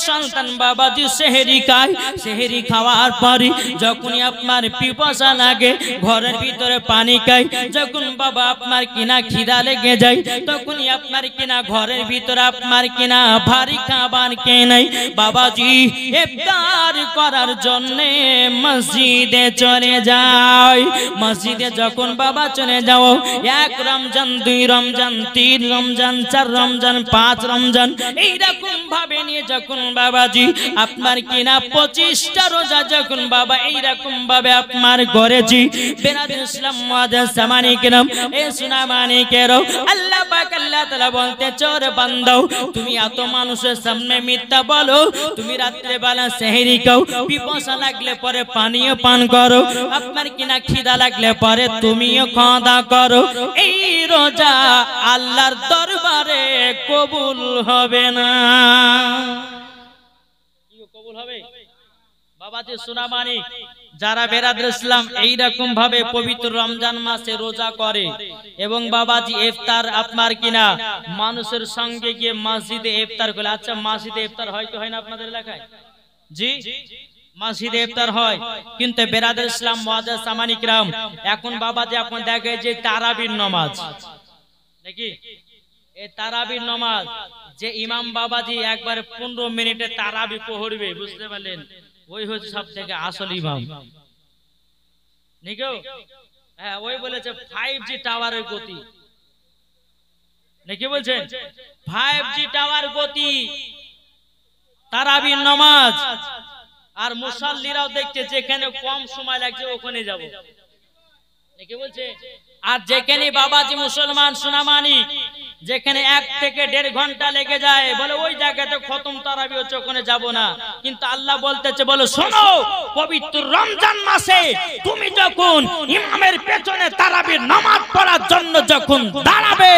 সন্তান বাবাজি সেহরি খায়, সেহরি খাওয়ার পরে যখনই আপনার পিপাসা লাগে ঘরের ভিতরে পানি খায়, যখন বাবা আপনার কিনা খিদা লেগে যায় তখনই আপনার কিনা ঘরের ভিতরে আপনার কিনা ভারী খাবার খেয়ে নেয়। বাবাজি ইফতার করার জন্য মসজিদে চলে যায়। মসজিদে যখন বাবা চলে যাও, 1 রমজান 2 রমজান 3 রমজান 4 রমজান 5 রমজান এইরকম ভাবে নিয়ে যখন বাবাজি আপনার কিনা 25টা রোজা যখন বাবা এইরকম ভাবে আপনার করেছি, বেরাদুল ইসলাম মুআজ্জাজ সামানি কিরাম এ সোনা মানিকেরো, আল্লাহ পাক আল্লাহ তাআলা বলতে চোর বান্দা তুমি এত মানুষের সামনে মিথ্যা বলো, তুমি রাত্রে বেলা সেহরি খাও, পিপাসা লাগলে পরে পানীয় পান করো, আপনার কিনা খিদা লাগলে পরে তুমিও খাওয়া দাওয়া করো, এই রোজা আল্লাহর দরবারে কবুল হবে না। কি কবুল হবে বাবাজি সোনা মানিক? যারা বেরাদুল ইসলাম এইরকম ভাবে পবিত্র রমজান মাসে রোজা করে এবং বাবাজি ইফতার আপনার কিনা মানুষের সঙ্গে গিয়ে মসজিদে ইফতার করে। আচ্ছা মসজিদে ইফতার হয় কি হয় না আপনাদের এলাকায়? জি মসজিদে ইফতার হয়, কিন্তু বেরাদুল ইসলাম মুআজ্জাজ সামানি কিরাম এখন বাবাজি এখন দেখে যে তারাবির নামাজ নাকি, এই তারাবির নামাজ যে ইমাম বাবাজি একবার 15 মিনিটে তারাবি পড়বে, বুঝতে পারলেন, ওই হচ্ছে সব থেকে আসল ইমাম নাকি? হ্যাঁ ওই বলেছে 5G টাওয়ারের গতি নাকি, বলছেন 5G টাওয়ার গতি তারাবির নামাজ। আর মুসাল্লিরাও দেখছে যেখানে কম সময় লাগছে ওখানে যাব নাকি, বলছে। আর যেখানে বাবাজি মুসলমান সোনামানি যেখানে 1 থেকে 1.5 ঘন্টা লেগে যায় বলে ওই জায়গাতে খতম তারাবি হচ্ছে ওখানে যাব না, কিন্তু আল্লাহ বলতেছে বলে শোনো পবিত্র রমজান মাসে তুমি যখন ইমামের পেছনে তারাবির নামাজ পড়ার জন্য যখন দাঁড়াবে,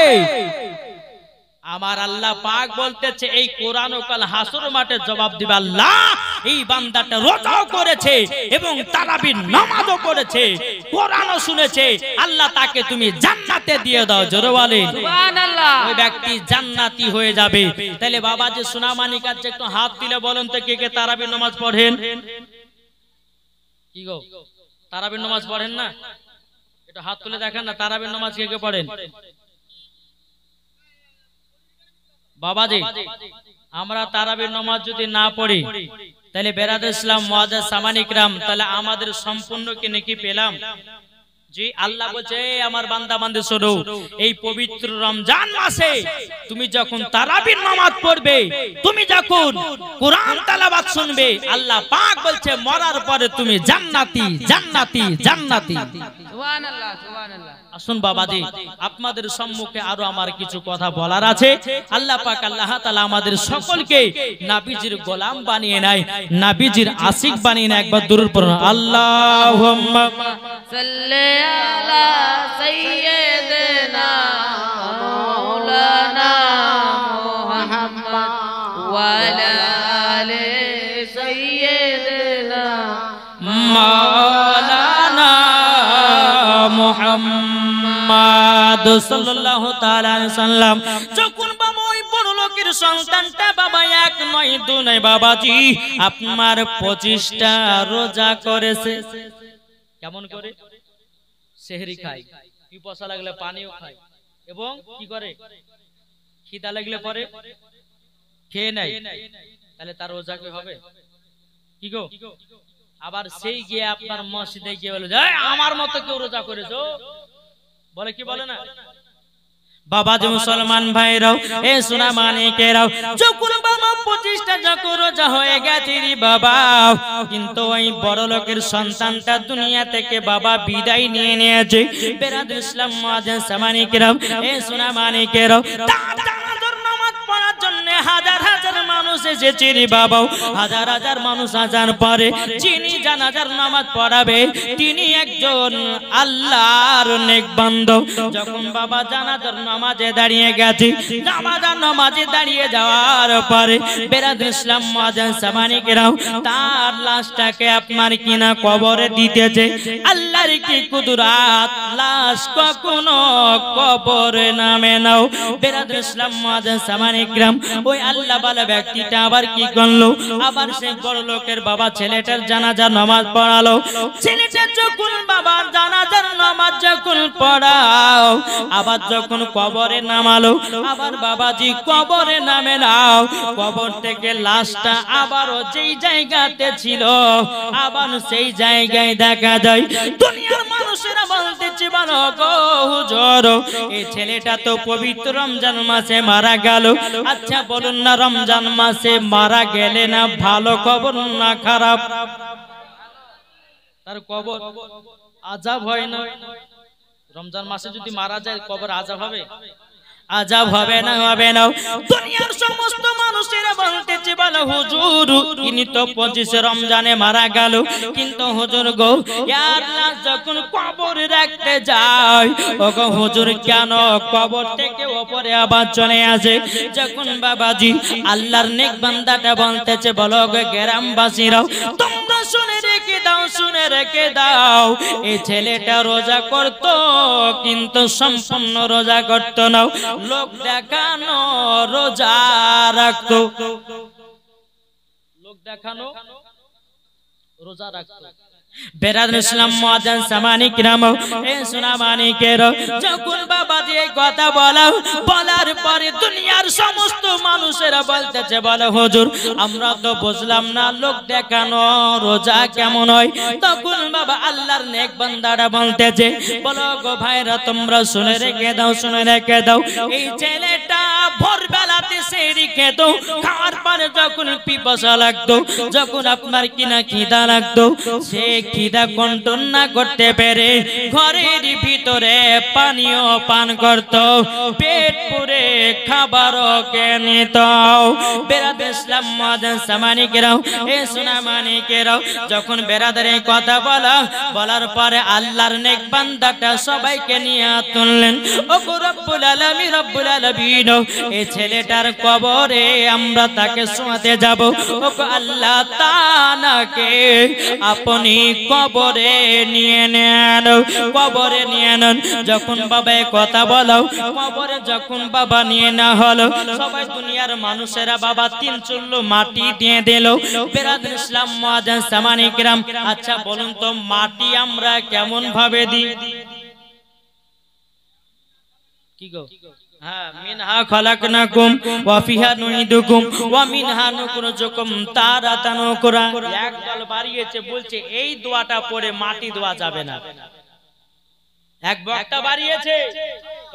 আমার আল্লাহ পাক বলতেছে এই কোরআন ও কাল হাসর মাঠে জবাব দিবে আল্লাহ এই বান্দাটা রোজাও করেছে এবং তারাবির নামাজও করেছে, কোরআনও শুনেছে, আল্লাহ তাকে তুমি জান্নাতে দিয়ে দাও। জোরে বলেন সুবহানাল্লাহ। ওই ব্যক্তি জান্নাতি হয়ে যাবে। তাহলে বাবাজি সোনামানি কাছে একটু হাত দিলে বলেন তো কে কে তারাবির নামাজ পড়েন? কি গো তারাবির নামাজ পড়েন না? একটু হাত তুলে দেখেন না তারাবির নামাজ কে কে পড়েন? বাবাজি আমরা তারাবির নামাজ যদি না পড়ি তাহলে বেরাদুল ইসলাম মুআজ্জাজ সামানি কিরাম তাহলে আমাদের সম্পূর্ণ কি নেকি পেলাম? জি আল্লাহ বলছে আমার বান্দা বান্দি শোনো, এই পবিত্র রমজান মাসে তুমি যখন তারাবির নামাজ পড়বে, তুমি যখন কোরআন তেলাওয়াত শুনবে, আল্লাহ পাক বলছে মরার পরে তুমি জান্নাতি জান্নাতি জান্নাতি। সুবহানাল্লাহ সুবহানাল্লাহ। আসুন বাবাজি আপনাদের সম্মুখে আরো আমার কিছু কথা বলার আছে। আল্লাহ পাক আল্লাহ তাআলা আমাদের সকলকে নবীজির গোলাম বানিয়ে নেয়, নবীজির আশিক বানিয়ে নেয়। একবার দুরূদ পড়ুন, আল্লাহুম্মা সাল্লি আলা সাইয়্যিদিনা মাওলানা মুহাম্মদ ওয়া আলা আলি সাইয়্যিদিনা মাওলানা মুহাম্মদ সাল্লাল্লাহু তাআলা আলাইহি সাল্লাম। যখন বাবা ওই বড় লোকের সন্তানটা বাবা 1 নয় 2 নয় বাবাজি আপনার 25টা রোজা করেছে। কেমন করে? সেহরি খায়, পিপাসা লাগলে পানিও খায় এবং কি করে খিদা লাগলে পরে খেয়ে নেয়, তাহলে তার রোজা কি হবে? কি গো আবার সেই গিয়ে আপনার মসজিদে গিয়ে বলে আমার মতো কেউ রোজা করেছো, বলে কি বলে না? বাবাজি মুসলমান ভাইরাও এ সোনা মানিকেরাও যখন বাবা 25টা যখন রোজা হয়ে গেছে রে বাবা, কিন্তু ওই বড় লোকের সন্তানটা দুনিয়া থেকে বাবা বিদায় নিয়ে নিয়েছে। বেরাদুল ইসলাম মুআজ্জাজ সামানিকেরাও এ সোনা মানিকেরাও জানাজার নামাজ পড়ার জন্য হাজার হাজার মানুষ এসেছে রে বাবা, হাজার হাজার মানুষ আজান পড়ে, যিনি জানাজার নামাজ পড়াবে তিনি একজন আল্লাহর নেক বান্দা। যখন বাবা জানাজার নামাজে দাঁড়িয়ে গেছে, জানাজার নামাজে দাঁড়িয়ে যাওয়ার পরে বেরাদুল ইসলাম মুআজ্জাজ সামানিকেরাও তার লাশটাকে আপনার কিনা কবরে দিতেছে। আল্লাহর কি কুদরত, লাশ কখনো কবরে নামে নাও। বেরাদুল ইসলাম মুআজ্জাজ সামানিকেরাম ওই আল্লাহ বালা ব্যক্তিটা আবার কি করলো, আবার সেই বড় লোকের বাবা ছেলেটার জানাজা নামাজ পড়ালো। ছেলেটা যখন বাবার জানাজার নামাজ যখন পড়াও, আবার যখন কবরে নামালো, আবার বাবাজি কবরে নামে নাও, কবর থেকে লাশটা আবারও যেই জায়গাতে ছিল আবার সেই জায়গায় দেখা যায়। দুনিয়ার মানুষেরা বলতেছে বলো গো হুজুর, এই ছেলেটা তো পবিত্র রমজান মাসে মারা গেল। আচ্ছা বলুন না, রমজান মাসে মারা গেলে না ভালো কবর না খারাপ? তার কবর আযাব হয় না? রমজান মাসে যদি মারা যায় কবর আযাব হবে? আযাব হবে না, হবে না। দুনিয়ার সমস্ত মানুষেরা বলতেছে বলো হুজুর ইনি তো 25 রমজানে মারা গেল, কিন্তু হুজুর গো ইয়ার লাশ যখন কবরে রাখতে যায়, ওগো হুজুর কেন কবর থেকে উপরে আবার চলে আসে? যখন বাবাজি আল্লাহর নেক বান্দাটা বলতেছে বলো গো গ্রামবাসীরাও তোমরা শুনে রেখে দাও, শুনে রেখে দাও, এই ছেলেটা রোজা করত কিন্তু সম্পূর্ণ রোজা করত না, লোক দেখানো রোজা রাখতো, লোক দেখানো রোজা রাখতো। বেরাদর ইসলাম মুআজ্জিন সামানি কিরাম এ সোনা মানিকের, যখন বাবাজি এই কথা বলার পরে দুনিয়ার সমস্ত মানুষেরা বলতেছে বলে হুজুর আমরা তো বুঝলাম না লোক দেখানো রোজা কেমন হয়। তখন বাবা আল্লাহর নেক বান্দারা বলতেছে বলো গো ভাইরা তোমরা শুনে রেখে দাও, শুনে রেখে দাও, এই ছেলেটা ভোরবেলাতে সেহরি খেত, খাওয়ার পরে যখন পিপাসা লাগতো, যখন আপনার কিনা খিদা লাগতো, সে খিদা কন্ট্রোল না করতে পেরে ঘরের ভিতরে পানীয় পান করত, পেট পুরে খাবারও খেয়ে নিত। বেরাদর ইসলাম মুআজ্জিন সামানিকেরাও এ সোনা মানিকেরাও, যখন বেরাদারের কথা বলার পরে আল্লাহর নেক বান্দাটা সবাইকে নিয়ে তুললেন, ও রব্বুল আলামিন, রব্বুল আলামিন এই ছেলেটার কবরে আমরা তাকে শোয়াতে যাব, ও আল্লাহ তাআলাকে আপনি কবরে নিয়ে নেন, কবরে নিয়ে নেন। যখন বাবা কথা বলো, কবরে যখন বাবা নিয়ে না হলো, সবাই দুনিয়ার মানুষেরা বাবা 3 চুল্লু মাটি দিয়ে দিল। বেরাদর ইসলাম মুআজ্জিন সামানি কিরাম, আচ্ছা বলুন তো মাটি আমরা কেমন ভাবে দিই? কি গো? হ্যাঁ, মিনহা খালাকনাকুম ওয়া ফিহা নুইদুকুম ওয়া মিনহা নুখরিজুকুম তারাতান উখরা। এক দল বাড়িয়েছে বলছে এই দোয়াটা পড়ে মাটি দেওয়া যাবে না। এক বক্তা বাড়িয়েছে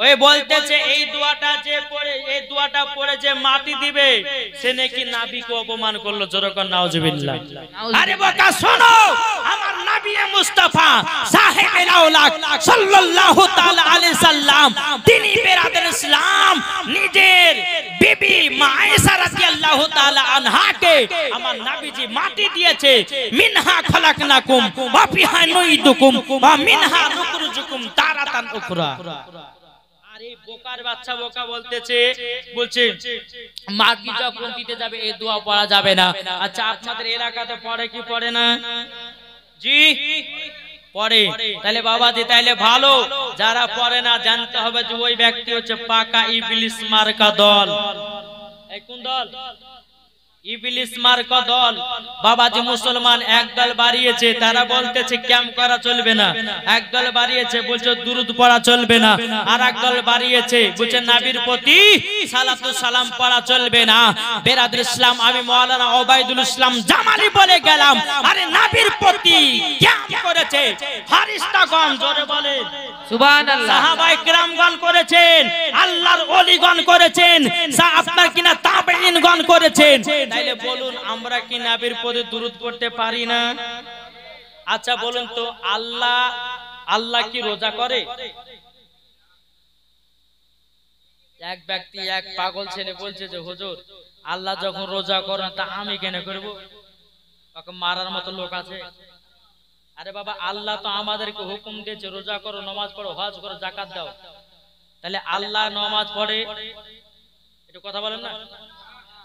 ওই বলতেছে এই দোয়াটা পড়ে যে মাটি দিবে সে নাকি নবীকে অপমান করলো। জোরকর নাউজুবিল্লাহ। আরে বোকা শোনো, আমার নবী মুস্তাফা সাহেবুল আওলাদ সাল্লাল্লাহু তাআলা আলাইহি সাল্লাম তিনি বেরাদর ইসলাম নিজের বিবি মা আয়েশা রাদিয়াল্লাহু তাআলা আনহাকে আমার নবীজি মাটি দিয়েছে। মিনহা খালাকনাকুম ওয়া ফিহা নুইদুকুম ওয়া মিনহা নুখরিজুকুম তারাতান উখরা। আরে বোকার বাচ্চা বোকা বলছে মাটি যখন দিতে যাবে এই দোয়া পড়া যাবে না। আচ্ছা আপনাদের এলাকাতে পড়ে কি পড়ে না? জি পড়ে। তাহলে বাবাজি তাইলে ভালো, যারা পড়ে না জানতে হবে যে ওই ব্যক্তি হচ্ছে পাকা ইবলিস মার্কা দল। এই কোন দল? ইবলিস মার্কা দল। বাবাজি মুসলমান একদল বাড়িয়েছে, তারা বলতেছে ক্যাম্প করা চলবে না। একদল বাড়িয়েছে বলছে দুরুদ পড়া চলবে না। আর একদল বাড়িয়েছে বলছে নবীর প্রতি সালাতু সালাম পড়া চলবে না। বেরাদর ইসলাম আমি মাওলানা ওবাইদুল ইসলাম জামালি বলে গেলাম, আরে নবীর প্রতি ক্যাম্প করেছে ফারিস্তাগণ, জোরে বলেন সুবহানাল্লাহ। সাহাবায়ে কিরামগণ করেছেন, আল্লাহর ওলিগণ করেছেন, আপনার কিনা তাবেঈনগণ করেছেন। তাইলে বলুন আমরা কি নবীর প্রতি দুরূদ পড়তে পারি না? আচ্ছা বলুন তো আল্লাহ কি রোজা করে? এক ব্যক্তি এক পাগল ছেলে বলছে যে হুজুর আল্লাহ যখন রোজা করেন তা আমি কেন করব? ওকে মারার মতো লোক আছে। আরে বাবা আল্লাহ তো আমাদেরকে হুকুম দিয়েছে রোজা করো, নামাজ পড়ো, হজ করো, যাকাত দাও। তাহলে আল্লাহ নামাজ পড়ে, এটা কথা বলেন না,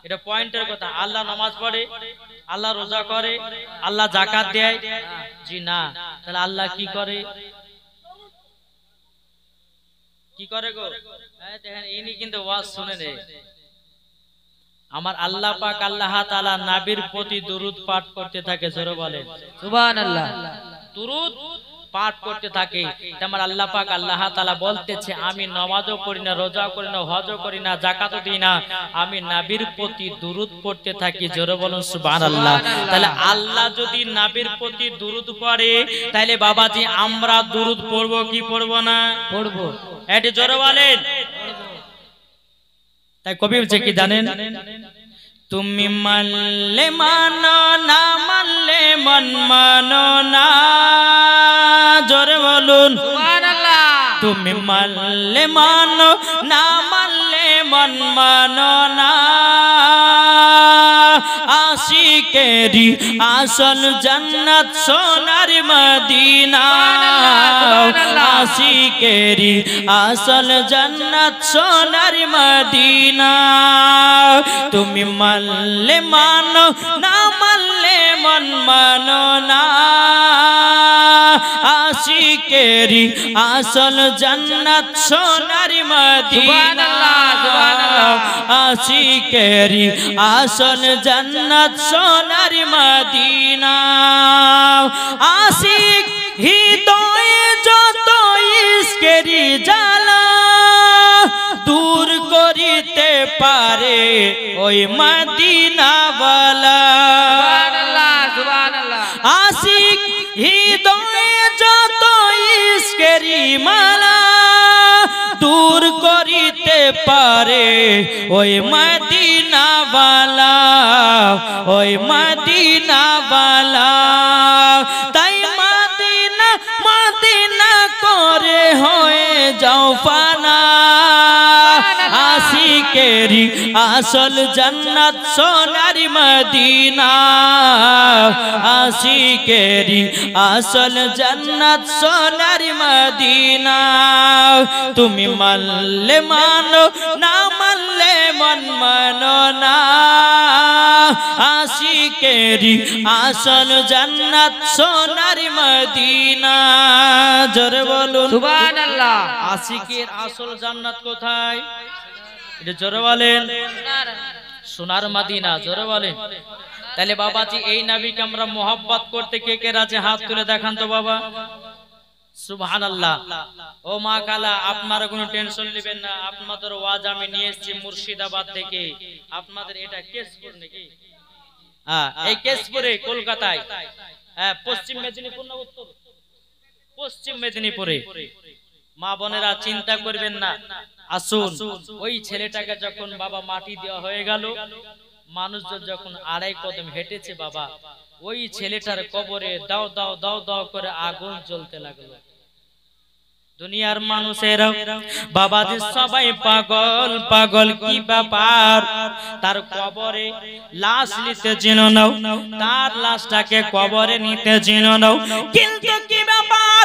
এটা পয়েন্টের কথা। আল্লাহ নামাজ পড়ে, আল্লাহ রোজা করে, আল্লাহ যাকাত দেয়? জি না। তাহলে আল্লাহ কি করে? কি করে গো? দেখেন ইনি কিন্তু ওয়াজ শুনে নেই। আমার আল্লাহ পাক আল্লাহ তাআলা নবীর প্রতি দুরূদ পাঠ করতে থাকে, জোরে বলেন সুবহানাল্লাহ। দুরূদ পাঠ করতে থাকে। আমার আল্লাহ পাক আল্লাহ তাআলা বলতেছে আমি নামাজও করি না, রোজা করি না, হজও করি না, যাকাতও দিই না, আমি নবীর প্রতি দুরূদ পড়তে থাকি, জোরে বলুন সুবহানাল্লাহ। তাহলে আল্লাহ যদি নবীর প্রতি দুরূদ পড়ে তাহলে বাবাজি আমরা দুরূদ পড়ব কি পড়ব না? পড়ব। এটি জোরে বলেন। তাই কবি বলছে কি জানেন? তুমি মানলে মানো না মানলে মন মানো না, জোরে বলুন সুবহানাল্লাহ। তুমি মানলে মানো না মানলে মন মানো না, আশিকেরি আসল জান্নাত সোনার মদিনা, আশিকেরি আসল জান্নাত সোনার মদিনা। তুমি মানলে মানো না মানলে মন মানো না, আশিকেরি আসল জান্নাত সোনার মদিনা, আশিকেরি আসল জান্নাত সোনার মদিনা। আশিক হৃদয়ে যত ইশকেরি জ্বালা দূর করিতে পারে ওই মদিনাওয়ালা, সুবহানাল্লাহ সুবহানাল্লাহ। আশিক হৃদয়ে যত ইশকেরি মালা দূর করিতে পারে ওই মদিনাওয়ালা, ওই মদিনাওয়ালা। তাই মদিনা মদিনা করে হয়ে যাও ফানা, আশিকেরি আসল জান্নাত সোনার মদিনা, আশিকেরি আসল জান্নাত সোনার মদিনা। তুমি মানলে মানো না মানলে মন মানো না, আশিকেরি আসল জান্নাত সোনার মদিনা, জোরে বলুন সুবহানাল্লাহ। আশিকের আসল জান্নাত কোথায়? এটা জোরে বলেন সোনার মদিনা, জোরে বলেন। তাহলে বাবাজি এই নবীকে আমরা মোহাব্বত করতে কে কে রাজি হাত তুলে দেখান তো বাবা। সুবহানাল্লাহ। ও মা কালা আপনারা কোনো টেনশন নেবেন না, আপনাদের ওয়াজ আমি নিয়ে এসেছি মুর্শিদাবাদ থেকে। আপনাদের এটা কেশপুর নাকি? হ্যাঁ এই কেশপুরে কলকাতায়, হ্যাঁ পশ্চিম মেদিনীপুর না উত্তর পশ্চিম মেদিনীপুরে। মা বোনেরা চিন্তা করবেন না, আসুন। ওই ছেলেটাকে যখন বাবা মাটি দেওয়া হয়ে গেল, মানুষজন যখন 2.5 কদম হেঁটেছে বাবা, ওই ছেলেটার কবরে দাও দাও দাও দাও করে আগুন জ্বলতে লাগলো। দুনিয়ার মানুষেরা বাবাজি সবাই পাগল পাগল, কি ব্যাপার? তার কবরে লাশ নিতে চিনো নাও, তার লাশটাকে কবরে নিতে চিনো নাও, কিন্তু কি ব্যাপার?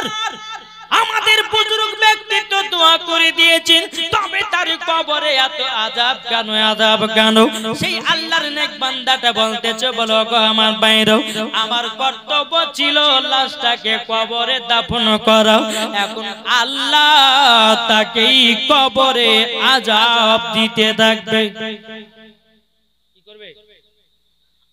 আমাদের বুজুর্গ ব্যক্তিত্ব দোয়া করে দিয়েছেন, তবে তার কবরে এত আযাব কেন, আযাব কেন? সেই আল্লাহর নেক বান্দাটা বলতেছে, বলো গো আমার বাইরে, আমার কর্তব্য ছিল লাশটাকে কবরে দাফন করা, এখন আল্লাহ তাকেই কবরে আযাব দিতে থাকবে। কি করবে?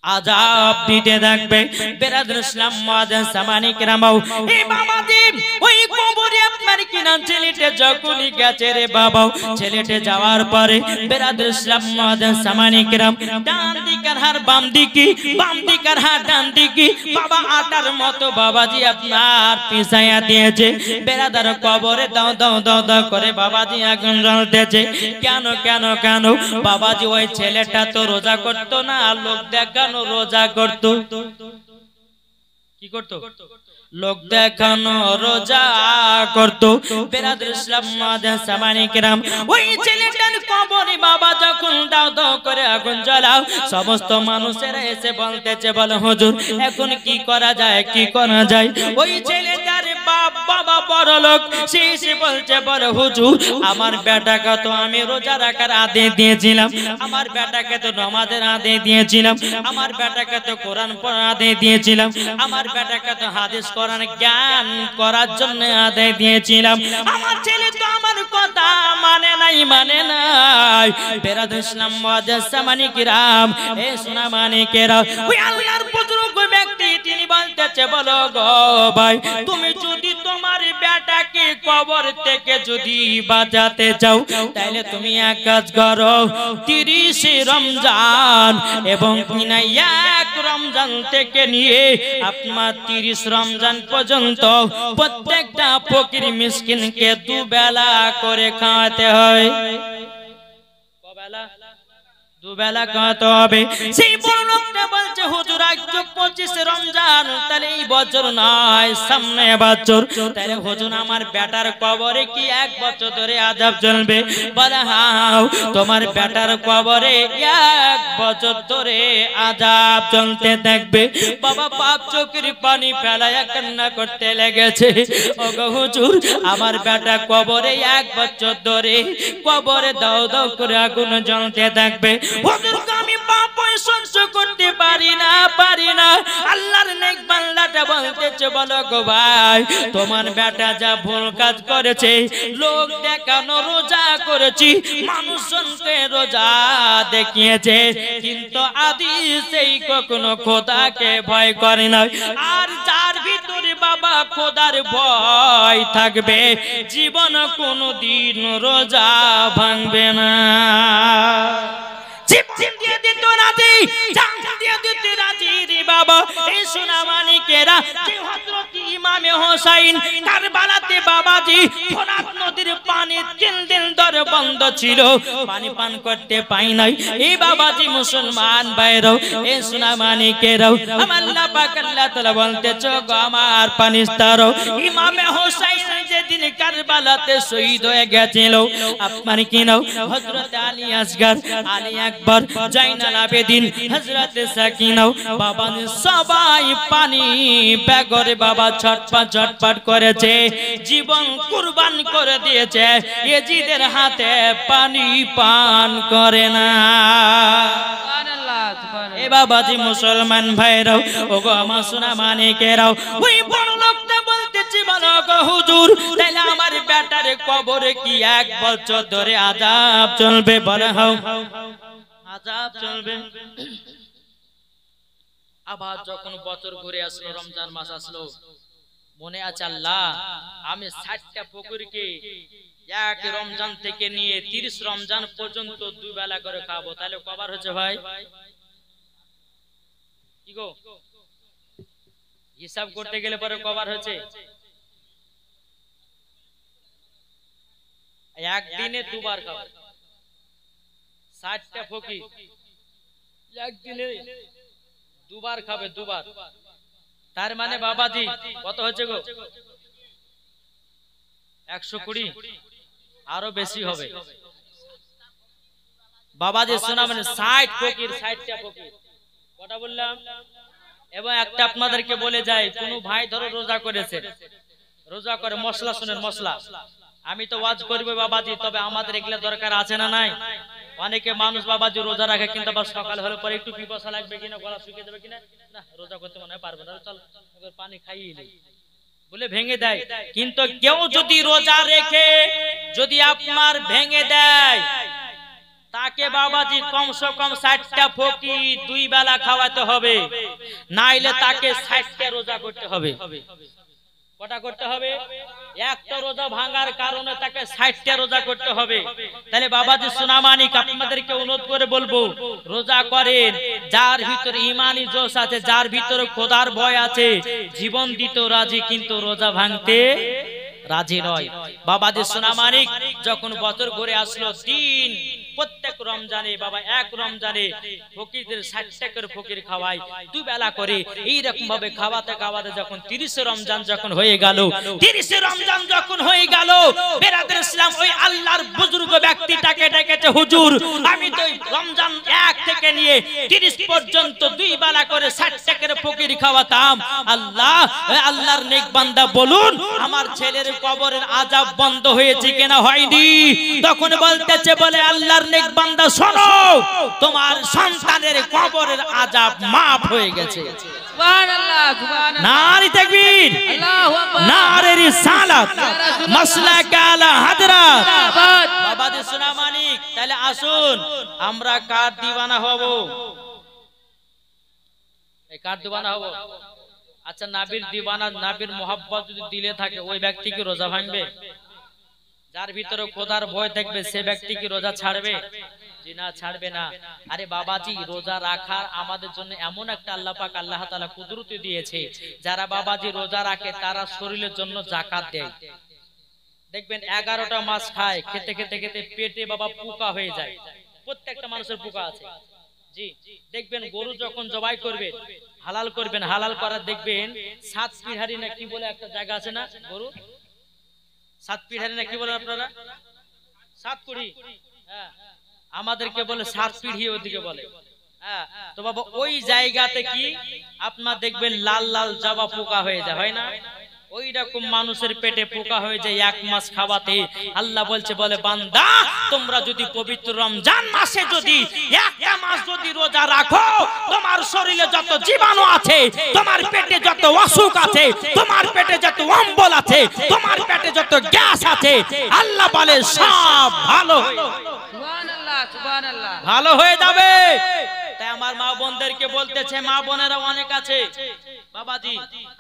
আযাব দিতে থাকবে। বেরাদর ইসলাম মুআজ্জিন সামানি কিরামাও, এই বাবাজি ওই কবরে আপনার কিনা ছেলেটা যখনই গেছে রে বাবা, ছেলেটা যাওয়ার পরে বেরাদর ইসলাম মুআজ্জিন সামানি কিরাম ডান দিকের হার বাম দিকে, বাম দিকের হার ডান দিকে বাবা আটার মতো বাবাজি আপনার পিছায়া দিয়েছে। বেরাদার কবরে দাও দাও দাও দাও করে বাবাজি আগুন জ্বলতেছে। কেন কেন কেন? বাবাজি ওই ছেলেটা তো রোজা করতো না, লোক দেখানো রোজা করতো। কি করতো? লোক দেখানো রোজা করতো। বেরাদর ইসলাম মুআজ্জিন সামানি কিরাম, ওই ছেলেটার কবরে বাবা যখন দাও দাও করে আগুন জ্বালাও, সমস্ত মানুষেরা এসে বলতেছে, বলে হুজুর এখন কি করা যায়, কি করা যায়? ওই ছেলেটার বাবা বড় লোক, সে এসে বলছে, বলে হুজুর আমার বেটাকে তো আমি রোজা রাখার আদেশ দিয়েছিলাম, আমার বেটাকে তো নামাজের আদেশ দিয়েছিলাম, আমার বেটাকে তো কোরআন পড়ার আদেশ দিয়েছিলাম, আমার বেটাকে তো হাদিস কোরআন জ্ঞান করার জন্য আদেশ দিয়েছিলাম, আমার ছেলে তো আমার কথা কথা মানে নাই বেরাদুল ইসলাম মুআজ্জাজ সামানি কিরাম এ সোনা মানিকেরা ওই আল্লাহর বুজুর্গ ব্যক্তি তিনি বলতেছে বলো গো ভাই তুমি যদি তোমার বেটাকে কবর থেকে যদি বাঁচাতে চাও তাহলে তুমি এক কাজ করো 30 রমজান এবং এক রমজান থেকে নিয়ে আপনার 30 রমজান পর্যন্ত প্রত্যেকটা ফকির মিসকিনকে দুবেলা করে খাওয়াতে হয় কবেলা দুবেলা খাওয়াতে হবে সেই বড় লোকটা বলছে হুজুর আজ 25 রমজান তাহলে এই বছর নয় সামনে বছর তাহলে হুজুর আমার বেটার কবরে কি এক বছর ধরে আযাব চলবে বলে হ্যাঁ তোমার বেটার কবরে এক বছর ধরে আযাব চলতে থাকবে বাবা পাপ চোখের পানি ফেলায়া কান্না করতে লেগেছে ওগো হুজুর আমার বেটা কবরে এক বছর ধরে কবরে দাও দাও করে আগুন জ্বলতে থাকবে হুজুর আমি পাপ সহ্য করতে পারি না আল্লাহর নেক বান্দাটা বলতেছে বলো গো ভাই তোমার বেটা যা ভুল কাজ করেছে লোক দেখানো রোজা করেছি মানুষজনকে রোজা দেখিয়েছে কিন্তু আদিসেই কখনো খোদাকে ভয় করে না আর যার ভিতরে বাবা খোদার ভয় থাকবে জীবন কোনোদিন রোজা ভাঙবে না জীবন দিয়ে দিত রাজি জান দিয়ে দিতে রাজি রে বাবা এই সোনা মানিকেরা যে হযরত ইমামে হোসেন কারবালাতে বাবাজি ফোরাত নদীর পানি 3 দিন ধরে বন্ধ ছিল পানি পান করতে পাই নাই এই বাবাজি মুসলমান ভাইরাও এই সোনা মানিকেরা আমার আল্লাহ পাক আল্লাহ তাআলা বলতেছে গো আমার পানিস্তারও ইমামে হোসেন যেদিন কারবালাতে শহীদ হয়ে গেছিল আপনার কি নাও হযরত আলী আসগর আলী আকবর জাইনাল আবেদিন হযরত সাকিনাও বাবা সবাই পানি বেগরে বাবা ছটপট করেছে জীবন কুরবান করে দিয়েছে ইয়াজিদের হাতে পানি পান করে না সুবহানাল্লাহ এ বাবাজি মুসলমান ভাইরাও ওগো আমার সোনা মানিকেরাও ওই বড় লোকটা বলতেছি বলো গো হুজুর তাহলে আমার বেটার কবরে কি এক বছর ধরে আযাব চলবে বলে হও আযাব চলবে আবার যখন বছর ঘুরে আসলো রমজান মাস আসলো মনে আছে আল্লাহ আমি 60টা ফকিরকে এক রমজান থেকে নিয়ে 30 রমজান পর্যন্ত দুই বেলা করে খাবো তাহলে কবার হচ্ছে ভাই কি গো হিসাব করতে গেলে পরে কবার হচ্ছে একদিনে দুবার খাবো 60টা ফকির একদিনে দুবার খাবে দুবার তার মানে বাবাজি কত হচ্ছে গো 120 আরো বেশি হবে বাবাজি শোনা মানে 60 ফকির 60টা ফকির কটা বললাম এবং একটা আপনাদেরকে বলে যায় কোন ভাই ধরো রোজা করেছে রোজা করে মশলা শুনেন মশলা আমি তো ওয়াজ করব বাবাজি তবে আমাদের এগুলা দরকার আছে না নাই অনেকে মানুষ বাবাজি রোজা রাখে কিন্তু আবার সকাল হলে পরে একটু পিপাসা লাগবে কিনা গলা শুকিয়ে যাবে কিনা না রোজা করতে মনে পারবে না চল এবার পানি খাইয়ে নেই বলে ভেঙে দেয় কিন্তু কেউ যদি রোজা রেখে যদি আপনার ভেঙে দেয় তাকে বাবাজি কমসে কম 60টা ফকির দুই বেলা খাওয়াতে হবে নাইলে তাকে 60টা রোজা করতে হবে কটা করতে হবে একটা রোজা ভাঙার কারণে তাকে 60টা রোজা করতে হবে তাহলে বাবাজি সোনামানিক আপনাদেরকে অনুরোধ করে বলবো রোজা করেন যার ভিতরে ঈমানি জোশ আছে যার ভিতরে খোদার ভয় আছে জীবন দিতে রাজি কিন্তু রোজা ভাঙতে রাজি নয় বাবাজি সোনামানিক যখন বছর ঘুরে আসলো দিন প্রত্যেক রমজানে বাবা এক রমজানে ফকিরদের 60টা করে ফকির খাওয়ায় দুই বেলা করে এই রকম ভাবে খাওয়াতে খাওয়াতে যখন 30 রমজান যখন হয়ে গেল 30 রমজান যখন হয়ে গেল বেরাদর ইসলাম ওই আল্লাহর বুজুর্গ ব্যক্তিটাকে ডেকেছে হুজুর আমি তো রমজান 1 থেকে নিয়ে 30 পর্যন্ত দুই বেলা করে 60টা করে ফকির খাওয়াতাম আল্লাহ আল্লাহর নেক বান্দা বলুন আমার ছেলের কবরের আযাব বন্ধ হয়েছে কিনা হয়নি তখন বলতেছে বলে আল্লাহর নেক বান্দা শোনো তোমার সন্তানের কবরের আযাব maaf হয়ে গেছে সুবহানাল্লাহ সুবহানাল্লাহ নারে তাকবীর, আল্লাহু আকবার নারে রিসালাত, মাসলাক আলা হযরত জিন্দাবাদ। বাবাজি সোনা মানিক। তাহলে আসুন আমরা কার দিওয়ানা হব? এই কার দিওয়ানা হব? আচ্ছা, নবীর দিওয়ানা, নবীর মোহাব্বত যদি দিলে থাকে ওই ব্যক্তি কি রোজা ভাঙবে? যার ভিতরে খোদার ভয় থাকবে সে ব্যক্তি কি রোজা ছাড়বে? জি না, ছাড়বে না। আরে বাবাজি, রোজা রাখার আমাদের জন্য এমন একটা আল্লাহ পাক আল্লাহ তাআলা কুদরতি দিয়েছে, যারা বাবাজি রোজা রাখে তারা শরীরের জন্য যাকাত দেয়। দেখবেন 11টা মাস খায়, খেতে খেতে খেতে পেটে বাবা পোকা হয়ে যায়। প্রত্যেকটা মানুষের পোকা আছে। জি, দেখবেন গরু যখন জবাই করবে, হালাল করবেন, হালাল করার দেখবেন 7 পিঢ়ারি না কি বলে একটা জায়গা আছে না, গরু 7 পিঢ়ারি না কি বলে আপনারা? 7 কুড়ি, হ্যাঁ আমাদেরকে বলে 7 পিঢ়ি ওদিকে বলে। হ্যাঁ, তো বাবা ওই জায়গাতে কি আপনার দেখবেন লাল লাল জবা পোকা হয়ে যায়, হয় না? ওই রকম মানুষের পেটে পোকা হয়ে যায় 1 মাস খাওয়াতে। আল্লাহ বলছে, বলে বান্দা তোমরা যদি পবিত্র রমজান মাসে যদি একটা মাস যদি রোজা রাখো, তোমার শরীরে যত জীবাণু আছে, তোমার পেটে যত অসুখ আছে, তোমার পেটে যত অম্বল আছে, তোমার পেটে যত গ্যাস আছে, আল্লাহ বলে সব ভালো হয়ে যাবে। সুবহানাল্লাহ সুবহানাল্লাহ ভালো হয়ে যাবে। তাই আমার মা বোনদেরকে বলতেছে, মা বোনেরা অনেক আছে বাবাজি,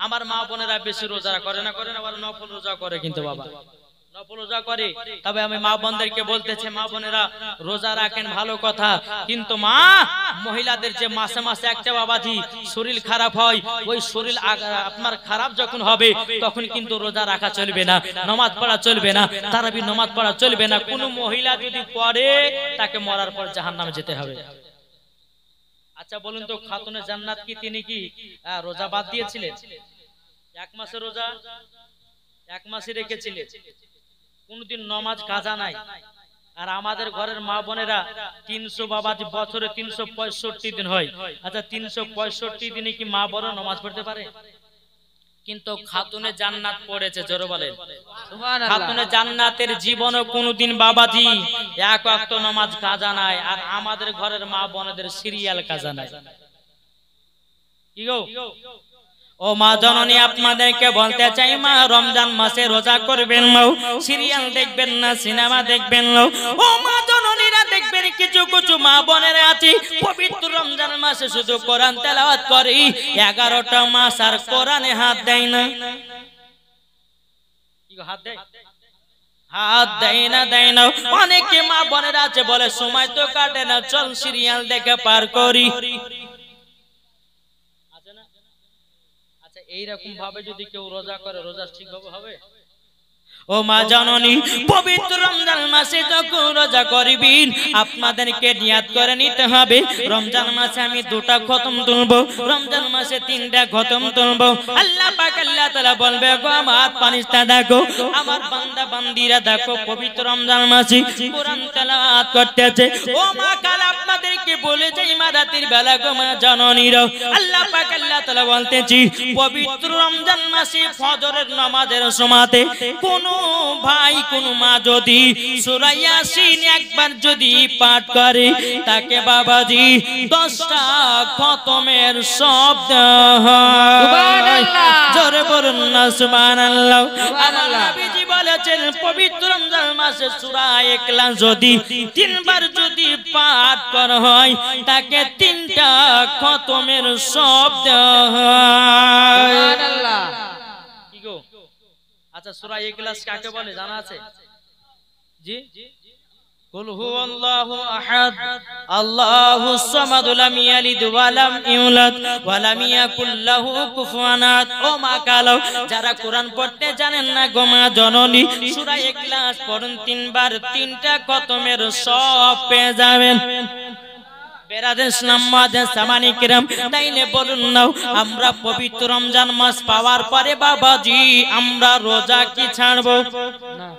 আমার মা বোনেরা বেশি রোজা করে না, আবার নফল রোজা করে, কিন্তু বাবা নফল রোজা করে। তবে আমি মা বোনদেরকে বলতেছে, মা বোনেরা রোজা রাখেন ভালো কথা, কিন্তু মা মহিলাদের যে মাসে মাসে একটা বাবাজি শরীর খারাপ হয়, ওই শরীর আপনার খারাপ যখন হবে তখন কিন্তু রোজা রাখা চলবে না, নামাজ পড়া চলবে না, তারাবি নামাজ পড়া চলবে না। কোন মহিলা যদি পড়ে তাকে মরার পর জাহান্নামে যেতে হবে। আচ্ছা বলুন তো, খাতুনে জান্নাত কি তিনি কি রোজা বাদ দিয়েছিলেন? 1 মাসের রোজা 1 মাসই রেখেছিলেন, কোনদিন নামাজ কাজা নাই। আর আমাদের ঘরের মা বোনেরা 300 বাবাজি বছরে 365 দিন হয়। আচ্ছা 365 দিনে কি মা বড় নামাজ পড়তে পারে? কিন্তু খাতুনে জান্নাত পড়েছে, জোরে বলেন সুবহানাল্লাহ। খাতুনে জান্নাতের জীবনে কোনদিন বাবাজি 1 ওয়াক্ত নামাজ কাজা নাই। আর আমাদের ঘরের মা বোনেদের সিরিয়াল কাজা নাই। কি গো ও মা জননী, আপনাদেরকে বলতে চাই, মা রমজান মাসে রোজা করবেন না, সিরিয়াল দেখবেন না, সিনেমা দেখবেন না। ও মা জননীরা দেখবেন কিছু কিছু মা বোনেরা আছে পবিত্র রমজান মাসে শুধু কোরআন তেলাওয়াত করে, 11টা মাস আর কোরআনে হাত দেয় না। কি গো, হাত দেয়? হাত দেয় না, দেয় না। অনেকে মা বোনেরা আছে বলে সময় তো কাটে না, চল সিরিয়াল দেখে পার করি। এইরকম ভাবে যদি কেউ রোজা করে, রোজা ঠিকভাবে হবে? ও মা জননী, পবিত্র রমজান মাসে যখন রোজা করবেন আপনাদেরকে নিয়াত করে নিতে হবে, রমজান মাসে আমি 2টা খতম তুলবো, রমজান মাসে 3টা খতম তুলবো। আল্লাহ পাক আল্লাহ তাআলা বলবে, গো আমার পানিস্তা দেখো, আমার বান্দা বান্দিরা দেখো পবিত্র রমজান মাসে কোরআন তেলাওয়াত করতেছে। ও মা, কাল আপনাদেরকে বলে যাই, মা রাতের বেলা গো মা জননীরা, আল্লাহ পাক আল্লাহ তাআলা বলতেছি, পবিত্র রমজান মাসে ফজরের নামাজের সময়তে কোন ভাই কোন মা যদি সূরা ইয়াসিন একবার যদি পাঠ করে, তাকে বাবাজি 10টা খতমের শব্দ হয়। সুবহানাল্লাহ, জোরে বলুন না সুবহানাল্লাহ। আমার নবীজি বলেছেন, পবিত্র রমজান মাসে সূরা ইখলাস যদি 3বার যদি পাঠ করা হয়, তাকে 3টা খতমের শব্দ হয়। সুবহানাল্লাহ। কি গো, আচ্ছা সূরা ইখলাস কাকে বলে জানা আছে? জি, কুল হুয়াল্লাহু আহাদ আল্লাহুস সামাদ লাম ইয়ালিদ ওয়া লাম ইউলাদ ওয়া লাম ইয়াকুল লাহু কুফুয়ান আহাদ। ও মা কালো, যারা কোরআন পড়তে জানেন না গো মা জননী, সূরা ইখলাস পড়ুন 3বার, 3টা খতমের সব পেয়ে যাবেন। বেরাদের ইসলাম মাদের সামানি কিরাম, তাইলে বলুন না, আমরা পবিত্র রমজান মাস পাওয়ার পরে বাবাজি আমরা রোজা কি ছাড়বো না?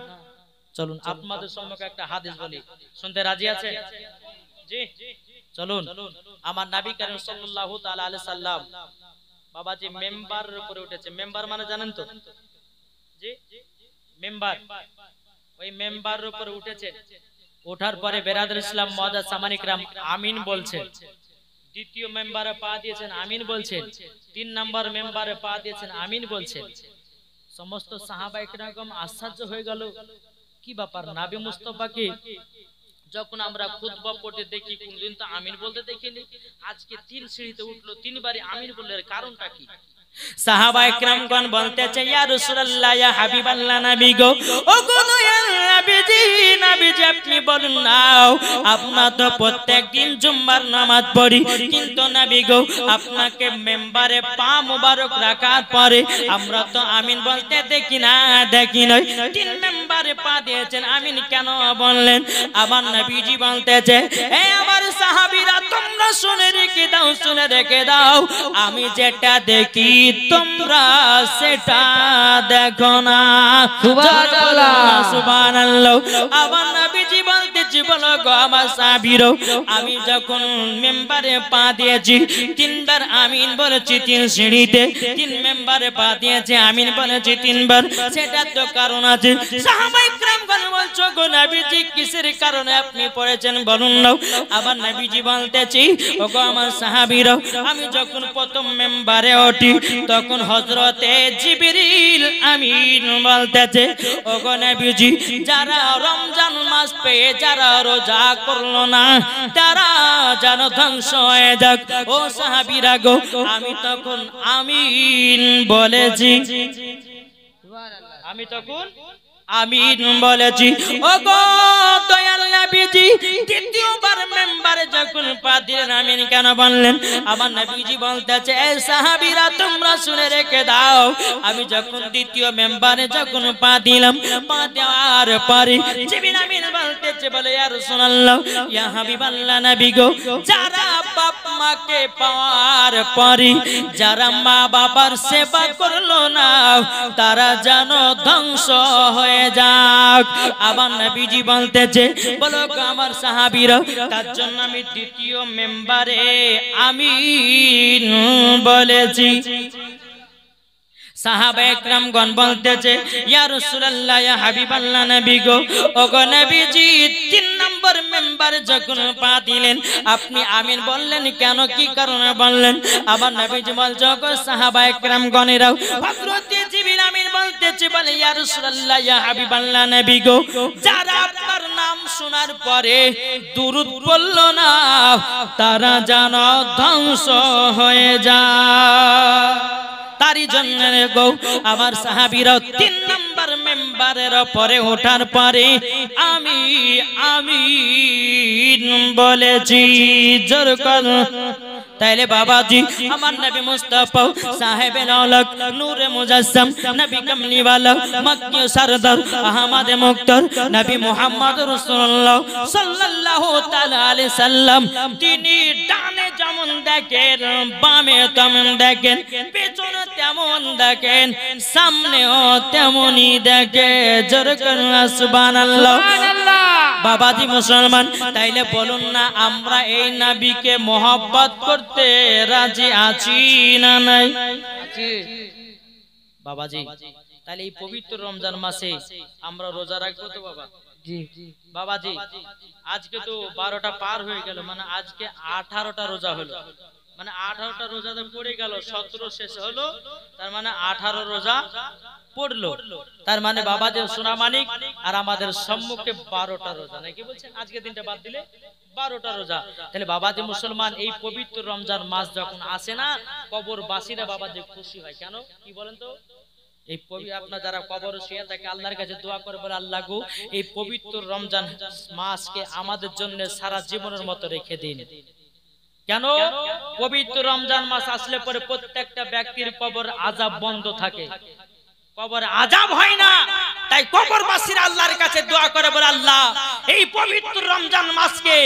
চলুন আপনাদের সম্মুখে একটা হাদিস বলি, শুনতে রাজি আছে? জি চলুন। আমার নবী করিম সাল্লাল্লাহু তাআলা আলাইহি সাল্লাম বাবাজি মেম্বারের উপরে উঠেছে। মেম্বার মানে জানেন তো? জি, মেম্বার। ওই মেম্বারের উপরে উঠেছে, ওঠার পরে বেরাদার ইসলাম মুআজ্জাজ সামানিকরাম আমিন বলছে। দ্বিতীয় মেম্বারে পা দিয়েছেন আমিন বলছেন, 3 নম্বর মেম্বারে পা দিয়েছেন আমিন বলছেন। সমস্ত সাহাবায়ে কেরাম আশ্চর্য হয়ে গেল, কি ব্যাপার নবী মুস্তাফাকে যখন আমরা খুতবা পড়তে দেখি কোনদিন তো আমিন বলতে দেখিনি, আজকে 3 সিঁড়িতে উঠলো 3 বারই আমিন বললেন, কারণটা কি? সাহাবায়ে কেরামগণ বলতেছে, ইয়া রাসূলুল্লাহ, ইয়া হাবিবাল্লাহ, নবী গো, ও গো দয়াল নবীজি, নবীজি আপনি বলুন নাও, আপনারা তো প্রত্যেকদিন জুম্মার নামাজ পড়ি, কিন্তু নবী গো আপনাকে মেম্বারে পা মোবারক রাখার পরে আমরা তো আমিন বলতে দেখি না, দেখি নয়, 3 মেম্বারে পা দিয়েছেন আমিন কেন বললেন? আবার নবীজি বলতেছে, হে আমার সাহাবীরা তোমরা শুনে রেখে দাও, শুনে রেখে দাও, আমি যেটা দেখি তোমরা সেটা দেখো না। সুবহানাল্লাহ, সুবহানাল্লাহ। আবার নবীজি বলতেছি, বলো গো আমার সাহাবীরা, আমি যখন মেম্বারে পা দিয়েছি 3 বার আমিন বলেছি, 3 সিঁড়িতে 3 মেম্বারে পা দিয়েছি আমিন বলেছি 3 বার, সেটা তো কারণ আছে। সাহাবায়ে কেরামগণ বলছো, গো নবীজি কিসের কারণে আপনি পড়েছেন বলুন না। আবার নবীজি বলতেছি, ও গো আমার সাহাবীরা, আমি যখন প্রথম মেম্বারে উঠি তখন হযরতে জিবরিল আমিন বলতেছে, ও গো নবীজি যারা রমজান মাস পেয়ে যারা রোজা করলো না তারা যেন ধ্বংস হয়ে যাক। ও সাহাবীরা গো, আমি তখন আমিন বলেছি, আমি তখন আমিন বলেছি। ও গো দয়াল নবীজি দ্বিতীয়বার মেম্বারে যখন পা দিলেন আমিন কেন বললেন? আমার নবীজি বলতেছে, এ সাহাবীরা তোমরা শুনে রেখে দাও, আমি যখন দ্বিতীয় মেম্বারে যখন পা দিলাম, পা দেওয়ার পরে জিবরিল আমিন বলতেছে, বলে ইয়া রাসূলুল্লাহ, ইয়া হাবিবাল্লাহ, নবী গো যারা বাপ মাকে পাওয়ার পরে যারা মা বাবার সেবা করলো না তারা যেন ধ্বংস হয়ে যাক। আবার নবীজি বলতেছে, বলো আমার সাহাবীরা, তার জন্য আমি দ্বিতীয় মেম্বারে আমিন বলেছি। সাহাবায়ে কেরামগণ বলতেছে, ইয়া রাসূলুল্লাহ, ইয়া হাবিবাল্লাহ, নবী গো, ও গো নবীজি 3 নম্বর মেম্বারে যখন পা দিলেন আপনি আমিন বললেন কেন, কি কারণে বললেন? আবার নবীজি বলছে, ও গো সাহাবায়ে কেরামগণেরাও, হযরতে জিবরিল আমিন বলতেছে, বলে ইয়া রাসূলুল্লাহ, ইয়া হাবিবাল্লাহ, নবী গো যারা আপনার নাম শোনার পরে দুরূদ পড়লো না তারা যেন ধ্বংস হয়ে যায়। তারই জন্য গো আমার সাহাবীরা 3 নম্বর মেম্বারের পরে ওঠার পরে আমি আমিন বলেছি। জোর করে তাইলে বাবাজি আমার নবী মুস্তাফা সাহেবে নওলক নূরে মুজাসসাম নবী কামলিওয়ালা মক্কি সরদার আহমদ মুক্তার নবী মুহাম্মদ রাসূলুল্লাহ সাল্লাল্লাহু তাআলা আলাইহি সাল্লাম, তিনি ডানে যেমন দেখেন বামে তেমন দেখেন, পেছনে তেমন দেখেন, সামনেও তেমনই দেখে। জোর করে সুবহানাল্লাহ। বাবাজি মুসলমান, তাইলে বলুন না আমরা এই নবীকে মহব্বত করতে রাজি আছি না নাই? বাবাজি তাহলে এই পবিত্র রমজান মাসে আমরা রোজা রাখবো তো বাবা? জি বাবাজি, আজকে তো 12টা পার হয়ে গেল, মানে আজকে 18টা রোজা হলো, মানে 18টা রোজা তো পড়ে গেল, 17 শেষ হলো, তার মানে 18 রোজা পড়লো। তার মানে বাবাদের সোনা মানিক আর আমাদের সম্মুখে 12টা রোজা, নাকি বলছেন? আজকে দিনটা বাদ দিলে 12টা রোজা। তাহলে বাবাজি মুসলমান, এই পবিত্র রমজান মাস যখন আসে না, কবরবাসীরা বাবাজি খুশি হয়। কেন কি বলেন তো? এই আপনার যারা কবরে শুয়ে থাকে আল্লাহর কাছে দোয়া করে, বলে আল্লাহ গো এই পবিত্র রমজান মাসকে আমাদের জন্য সারা জীবনের মতো রেখে দিন। কেন? পবিত্র রমজান মাস আসলে পরে প্রত্যেকটা ব্যক্তির কবর আযাব বন্ধ থাকে, কবরে আযাব হয় না। তাই কবরবাসীরা আল্লাহর কাছে দোয়া করে, বলে আল্লাহ এই পবিত্র রমজান মাসকে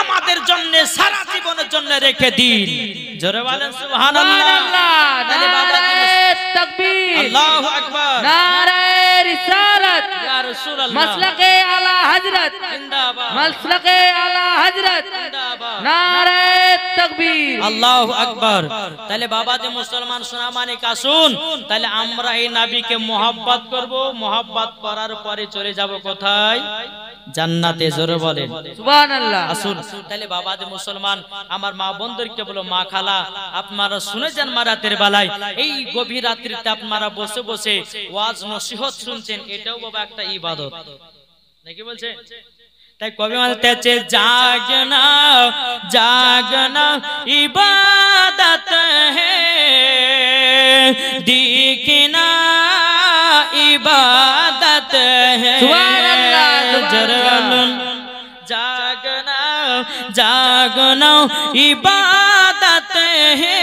আমাদের জন্য সারা জীবনের জন্য রেখে দিন। জোরে বলেন সুবহানাল্লাহ। নারে তাকবীর, আল্লাহু আকবার, নারে রিসালাত, ইয়া রাসূলুল্লাহ, মাসলাকে আলা হযরত জিন্দাবাদ, মাসলাকে আলা হযরত জিন্দাবাদ, নারে তাকবীর, আল্লাহু আকবার। তাহলে বাবাজি মুসলমান সোনা মানিক আসুন, তাহলে আমরা এই নবীকে মহব্বত করব, মহব্বত করার পরে চলে যাব কোথায়? জান্নাতে, জোরে বলেন সুবহানাল্লাহ। আসুন তাহলে বাবা যে মুসলমান আমার মা বন্ধুরকে বলো, মা খালা আপনারা শুনে যান মা রাতের বেলায় এই গভীর রাত্রিতে আপনারা বসে বসে ওয়াজ নসিহত শুনছেন, এটাও বাবা একটা ইবাদত নাকি বলছে? তাই কবি বলতেছে জাগনা জাগনা ইবাদত হ্যায়, দিখনা ইবাদত হ্যায়। সুবহানাল্লাহ, সুবহানাল্লাহ। जागना जागना इबादत है,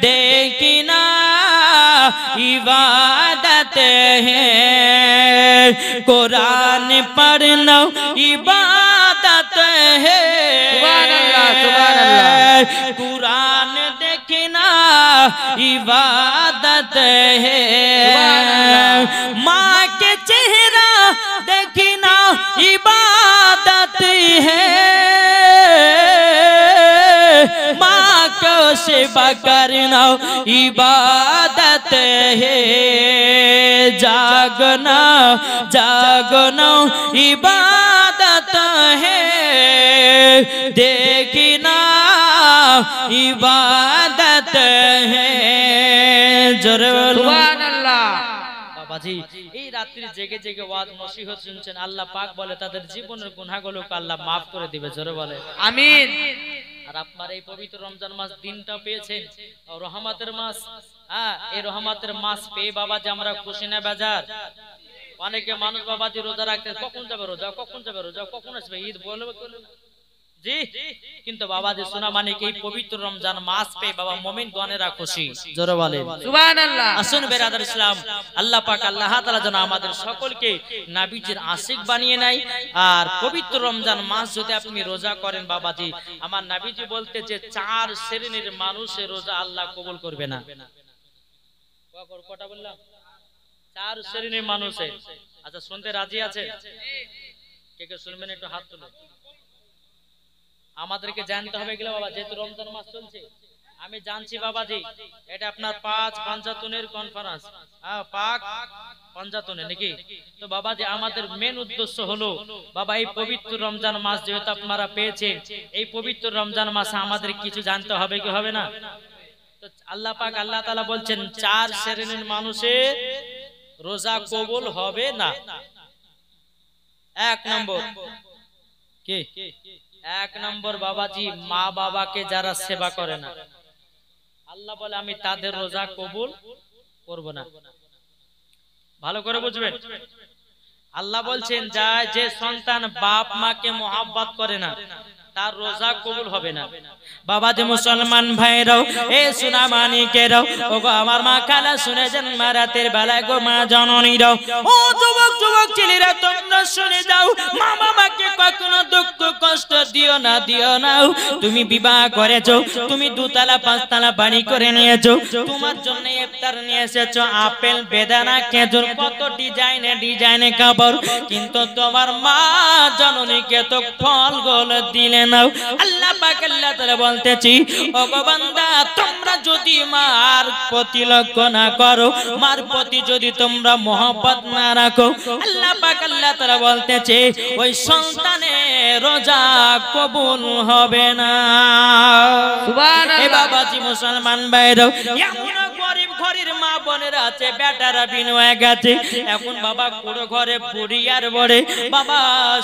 देखना इबादत है, कुरान पढ़ना इबादत है, सुभानअल्लाह, सुभानअल्लाह। कुरान देखना इबादत है, माँ के चेहरा देखना इबादत है, माँ को सेवा करना इबादत है, जागना जागना इबादत है, देखना इबादत है। সুবহানাল্লাহ। বাবাজি এই রাত্রি জেগে জেগে ওয়াজ নসিহত শুনছেন, আল্লাহ পাক বলে তাদের জীবনের গুনাহগুলোকে আল্লাহ maaf করে দিবে, জোরে বলে আমিন। আর আপনার এই পবিত্র রমজান মাস দিনটা পেয়েছেন রহমতের মাস, এই রহমতের মাস পেয়ে বাবাজি আমরা খুশি না বেজার? অনেকে মানুষ বাবাজি রোজা রাখতে, কখন যাবে রোজা, কখন যাবে রোজা, কখন আসবে ঈদ বলবে জি, কিন্তু বাবাজি শোনা মানে এই পবিত্র রমজান মাস পেয়ে বাবা মুমিন গণেরা খুশি, জোরে বলে সুবহানাল্লাহ। আসুন বেরাদার ইসলাম, আল্লাহ পাক আল্লাহ তাআলা যেন আমাদের সকলকে নবীজির আশিক বানিয়ে নেয়। আর পবিত্র রমজান মাস যদি আপনি রোজা করেন বাবাজি, আমার নবীজি বলতে যে 4 শ্রেণীর মানুষের রোজা আল্লাহ কবুল করবে না। কটা বললাম? 4 শ্রেণীর মানুষের। আচ্ছা শুনতে রাজি আছে? কে কে শুনবেন একটু হাত তুলুন। আমাদেরকে জানতে হবে এগুলো বাবা, যেহেতু রমজান মাস চলছে। আমি জানছি বাবাজি এটা আপনার 5 পঞ্চাতনের কনফারেন্স, পাক পঞ্চাতনে নাকি? তো বাবাজি আমাদের মেন উদ্দেশ্য হলো বাবা এই পবিত্র রমজান মাস যেহেতু আপনারা পেয়েছেন, এই পবিত্র রমজান মাসে আমাদের কিছু জানতে হবে কি হবে না? তো আল্লাহ পাক আল্লাহ তাআলা বলছেন 4 শ্রেণীর মানুষের রোজা কবুল হবে না। 1 নম্বর কে? 1 নম্বর বাবাজি মা বাবাকে যারা সেবা করে না, আল্লাহ বলে আমি তাদের রোজা কবুল করব না। ভালো করে বুঝবেন, আল্লাহ বলছেন যে সন্তান বাপ মাকে মোহাব্বত করে না তার রোজা কবুল হবে না। বাবাজি মুসলমান ভাইরাও, এ সোনা মানিকেরাও, ওগো আমার মা খালা শুনে যান, মা রাতের বেলায় গো মা জননীরাও, ও যুবক যুবক ছেলেরা তোমরা শুনে যাও, মা বাবাকে কখনো দুঃখ কষ্ট দিও না, দিও না। তুমি বিবাহ করেছো, তুমি 2 তলা 5 তলা বাড়ি করে নিয়েছো, তোমার জন্য ইফতার নিয়ে এসেছো আপেল বেদানা খেজুর কত ডিজাইনে ডিজাইনে কাপড়, কিন্তু তোমার মা জননীকে তো ফলগুলো দিলে নাও। আল্লাহ পাক আল্লাহ তাআলা বলতেছি ওগো বান্দা তোমরা যদি মার প্রতি লক্ষ্য না করো, মার প্রতি যদি তোমরা মোহব্বত না রাখো, আল্লাহ পাক আল্লাহ তাআলা বলতেছে ওই সন্তানের রোজা কবুল হবে না। সুবহানাল্লাহ। এ বাবাজি মুসলমান ভাইরা, এমন গরিব ঘরের মা বোনেরা আছে বেটারা বিন হয়ে গেছে, এখন বাবা পুরো ঘরে পুরি আর বড়ে বাবা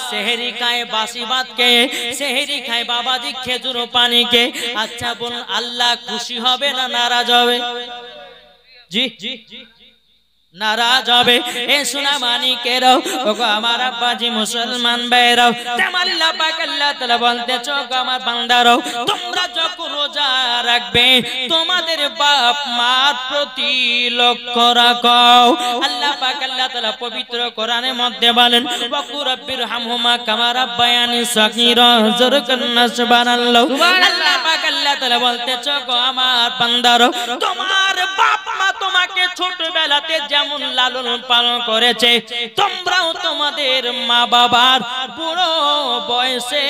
সেহরি খায়, বাসি ভাত খেয়ে সেহরি খায় বাবাজি খেজুর পানি কে। আচ্ছা বলুন আল্লাহ খুশি হবে না নারাজ হবে? জি নারাজ হবে। এ সোনা মানিকেরাও, ওগো আমার আব্বাজি মুসলমান ভাইরাও, আল্লাহ পাক আল্লাহ তাআলা বলতেছে ওগো আমার বান্দারাও, তোমরা যখন রোজা রাখবে তোমাদের বাপ মার প্রতি লক্ষ্য রাখো। আল্লাহ পাক আল্লাহ তাআলা পবিত্র কোরআনের মধ্যে বলেন ওয়াকুর রাব্বির হামহুমা কামা রাব্বায়ানি সাগীরা, যুরকান্না সুবহানাল্লাহ। আল্লাহ পাক আল্লাহ তাআলা বলতেছে ওগো আমার বান্দারাও, তোমার বাপ মা তোমাকে ছোটবেলাতে যেমন লালন পালন করেছে, তোমরাও তোমাদের মা বাবার বুড়ো বয়সে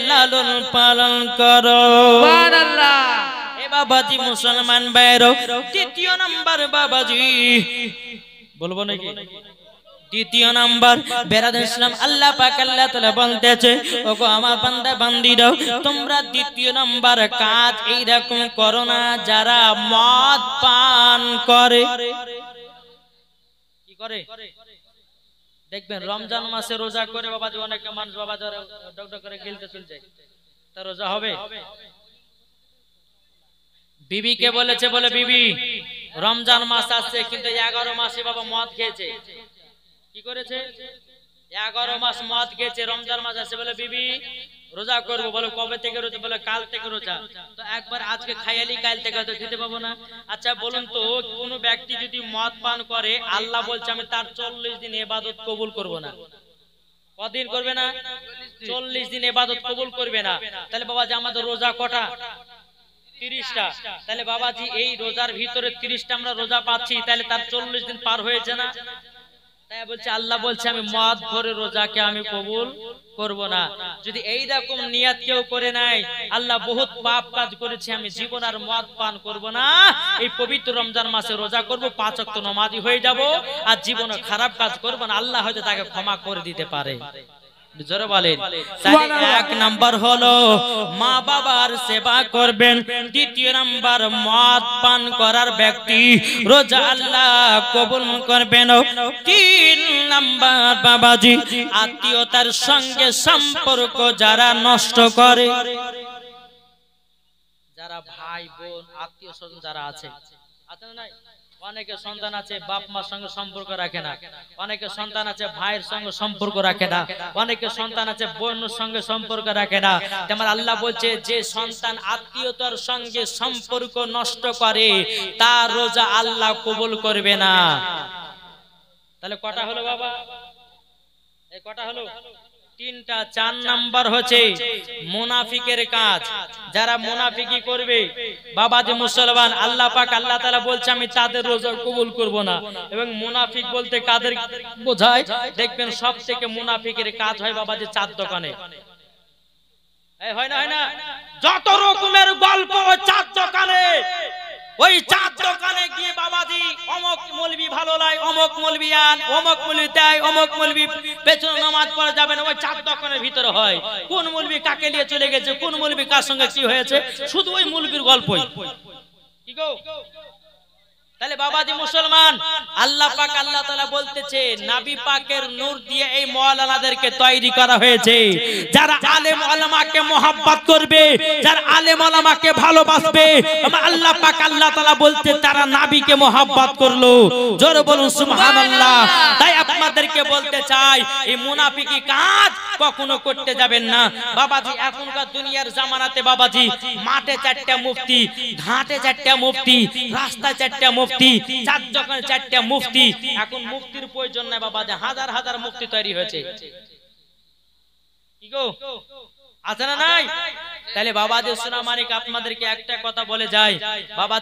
লালন পালন করো। সুবহানাল্লাহ। এ বাবাজি মুসলমান ভাইরা, দ্বিতীয় নাম্বার বাবাজি বলবো নাকি? দ্বিতীয় নাম্বার বেরাদ ইসলাম আল্লাহ পাক আল্লাহ তাআলা বলতেছে ওগো আমার বান্দা বান্দীরা তোমরা দ্বিতীয় নাম্বার কাজ এই রকম করো না যারা মদ পান করে। কি করে দেখবেন রমজান মাসে রোজা করে বাবাজি অনেক মানুষ বাবা ডকডক করে গিলতে চলে যায়, তা রোজা হবে? বিবিকে বলেছে বলে বিবি রমজান মাস আসছে কিন্তু 11 মাসে বাবা মদ খেয়েছে। কি করেছে? 11 মাস মদ খেয়েছে, রমজান মাস আসছে বলে বিবি রোজা করবো। বলে কবে থেকে রোজা? বলে কাল থেকে রোজা। তো একবার আজকে খাইয়ালি কাল থেকে তো খেতে পাবো না। আচ্ছা বলুন তো কোন ব্যক্তি যদি মদ পান করে আল্লাহ বলছে আমি তার 40 দিন ইবাদত কবুল করব না। কদিন করবে না? 40 দিন ইবাদত কবুল করবে না। তাহলে বাবাজি আমাদের রোজা কটা? 30টা। তাহলে বাবাজি এই রোজার ভিতরে 30টা আমরা রোজা পাচ্ছি, তাহলে তার 40 দিন পার হয়েছে না? তাই বলছে আল্লাহ বলছে আমি মদ ভরে রোজাকে আমি কবুল করব না। যদি এই রকম নিয়ত কেউ করে নাই আল্লাহ বহুত পাপ কাজ করেছে আমি জীবন আর মদ পান করব না, এই পবিত্র রমজান মাসে রোজা করব, 5 ওয়াক্ত নামাজি হয়ে যাব আর জীবনে খারাপ কাজ করব না, আল্লাহ হয়তো তাকে ক্ষমা করে দিতে পারে। জোরে বলেন। তাহলে 1 নাম্বার হলো মা বাবার সেবা করবেন। দ্বিতীয় নাম্বার মদ পান করার ব্যক্তি রোজা আল্লাহ কবুল করবেন। 3 নাম্বার বাবাজি আত্মীয়তার সঙ্গে সম্পর্ক যারা নষ্ট করে, যারা ভাই বোন আত্মীয় স্বজন যারা আছে না নাই? অনেকে সন্তান আছে বাপ মার সঙ্গে সম্পর্ক রাখে না, অনেকে সন্তান আছে ভাইয়ের সঙ্গে সম্পর্ক রাখে না, অনেকে সন্তান আছে বোনের সঙ্গে সম্পর্ক রাখে না। যেমন আল্লাহ বলছে যে সন্তান আত্মীয়তার সঙ্গে সম্পর্ক নষ্ট করে তার রোজা আল্লাহ কবুল করবে না। তাহলে কটা হলো বাবা? এই কটা হলো? 3টা। 4 নাম্বার হচ্ছে মুনাফিকের কাজ। যারা মুনাফিকি করবে বাবাজি মুসলমান আল্লাহ পাক আল্লাহ তাআলা বলছে আমি তাদের রোজা কবুল করব না। এবং মুনাফিক বলতে কাদের বোঝায়? দেখবেন সবথেকে মুনাফিকের কাজ হয় বাবাজি চার দোকানে। এই হয় না? হয় না? যত রকমের গল্প চার দোকানে, ওই চার দোকানে গিয়ে বাবাজি অমক মৌলবি ভালো লাগে, অমক মৌলবি আন, অমক মৌলবি দেয়, অমক মৌলবি পেছনে নামাজ পড়া যাবে না, ওই চার দোকানের ভিতরে হয়। কোন মৌলবি কাকে নিয়ে চলে গেছে, কোন মৌলবি কার সঙ্গে কি হয়েছে, শুধু ওই মৌলবির গল্পই। কি গো? তাহলে বাবাজি মুসলমান আল্লাহ পাক আল্লাহ তাআলা বলতেছে নবী পাকের নূর দিয়ে এই মাওলানাদেরকে তৈরি করা হয়েছে। যারা আলেম ওলামাকে মহব্বত করবে, যারা আলেম ওলামাকে ভালোবাসবে, আল্লাহ পাক আল্লাহ তাআলা বলতে তারা নবীকে মহব্বত করলো। জোরে বলুন সুবহানাল্লাহ। তাই আপনাদেরকে বলতে চাই এই মুনাফিকি কাজ কখনো করতে যাবেন না বাবাজি। এখনকার দুনিয়ার জামানাতে বাবাজি মাঠে 4টা মুফতি, ঘাটে 4টা মুফতি, রাস্তায় 4টা মুফতি, চার দোকানে 4টা মুফতি। এখন মুফতির প্রয়োজন নাই বাবাজি, হাজার হাজার মুফতি তৈরি হয়েছে। কি গো? আছে না নাই? তাহলে বাবাজি সোনা মানিক আপনাদেরকে একটা কথা বলে যায় বাবা।